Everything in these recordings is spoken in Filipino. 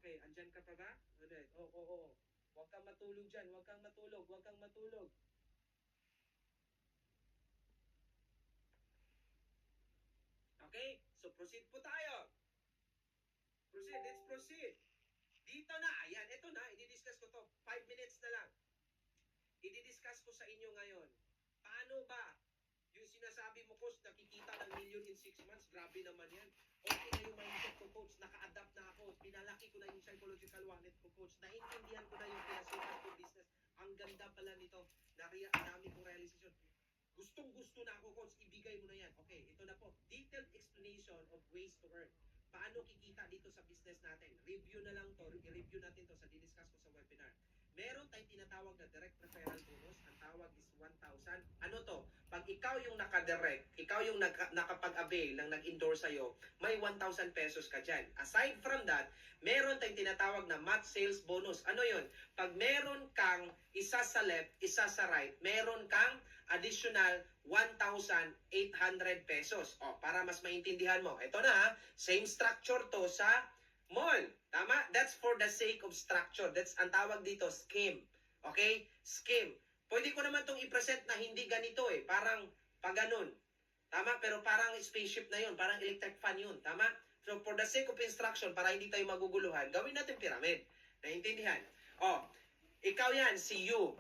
Okay, andyan ka pa ba? Ulit. Oo. Huwag kang matulog dyan. Huwag kang matulog. Huwag kang matulog. Okay, so proceed po tayo. Proceed, let's proceed. Dito na, ayan, ito na, i-discuss ko to. 5 minutes na lang. I-discuss ko sa inyo ngayon. Paano ba yung sinasabi mo, coach, nakikita ng million in 6 months? Grabe naman yan. Okay na yung mindset ko, coach. Naka-adapt na ako. Pinalaki ko na yung psychological wallet ko, coach. Naintindihan ko na yung pinasukan ko business. Ang ganda pala nito. Dami kong realization. Gustong-gusto na ako, coach. Ibigay mo na yan. Okay, ito na po. Detailed explanation of ways to earn. Paano kikita dito sa business natin? Review na lang to. I-review natin to sa discuss ko sa webinar. Meron tayong tinatawag na direct referral bonus. Ang tawag is 1,000. Ano to? Pag ikaw yung naka-direct, ikaw yung nakapag-avail ng nag-endorse sa'yo, may 1,000 pesos ka dyan. Aside from that, meron tayong tinatawag na match sales bonus. Ano yun? Pag meron kang isa sa left, isa sa right, meron kang additional 1,800 pesos. O, para mas maintindihan mo. Ito na ha, same structure to sa mall. Tama? That's for the sake of structure. That's ang tawag dito, scheme. Okay? Scheme. Pwede ko naman itong i-present na hindi ganito eh. Parang pag ganun. Tama? Pero parang spaceship na yun. Parang electric fan yun. Tama? So, for the sake of instruction, para hindi tayo maguguluhan, gawin natin pyramid. Naintindihan? O, ikaw yan, si you.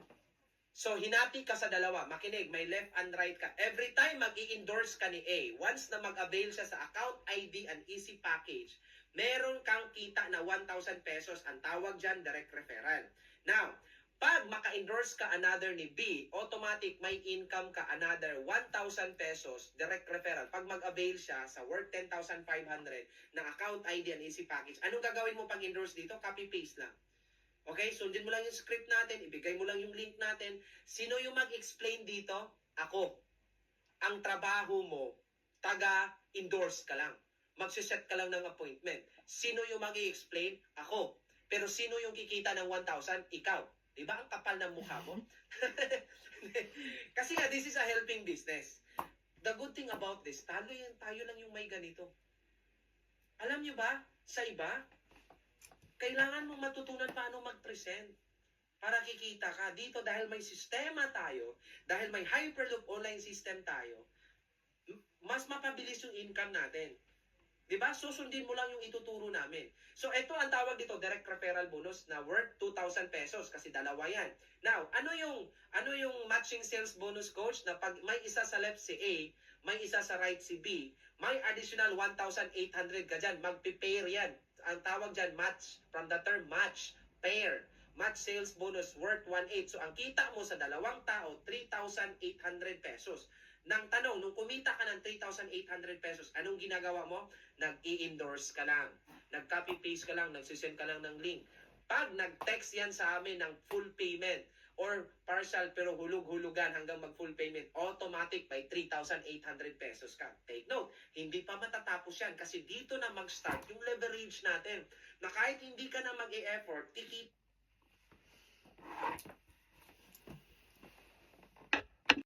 So, hinati ka sa dalawa. Makinig, may left and right ka. Every time mag-i-endorse ka ni A, once na mag-avail siya sa account ID and easy package, meron kang kita na 1,000 pesos. Ang tawag dyan, direct referral. Now, pag maka-endorse ka another ni B, automatic may income ka another 1,000 pesos, direct referral. Pag mag-avail siya sa worth 10,500 na account ID and easy package, anong gagawin mo pag endorse dito? Copy-paste lang. Okay, sundin mo lang yung script natin, ibigay mo lang yung link natin. Sino yung mag-explain dito? Ako. Ang trabaho mo, taga-endorse ka lang. Magsiset ka lang ng appointment. Sino yung mag-i-explain? Ako. Pero sino yung kikita ng 1,000? Ikaw. Diba ang kapal ng mukha mo? Kasi nga, this is a helping business. The good thing about this, tayo lang yung may ganito. Alam nyo ba, sa iba, kailangan mong matutunan paano mag-present para kikita ka. Dito dahil may sistema tayo, dahil may Hyperloop online system tayo, mas mapabilis yung income natin. Diba? Susundin mo lang yung ituturo namin. So, ito ang tawag dito, direct referral bonus na worth 2,000 pesos kasi dalawa yan. Now, ano yung matching sales bonus, coach? Na pag may isa sa left si A, may isa sa right si B, may additional 1,800 ka dyan. Magpipair yan. Ang tawag dyan, match. From the term match, pair. Match sales bonus worth 1,800. So, ang kita mo sa dalawang tao, 3,800 pesos. Nang tanong, nung kumita ka ng 3,800 pesos, anong ginagawa mo? Nag-i-endorse ka lang. Nag-copy-paste ka lang. Nagsisend ka lang ng link. Pag nag-text yan sa amin ng full payment or partial pero hulug-hulugan hanggang mag-full payment, automatic by 3,800 pesos ka. Take note, hindi pa matatapos yan kasi dito na mag-start yung leverage natin na kahit hindi ka na mag-e-effort,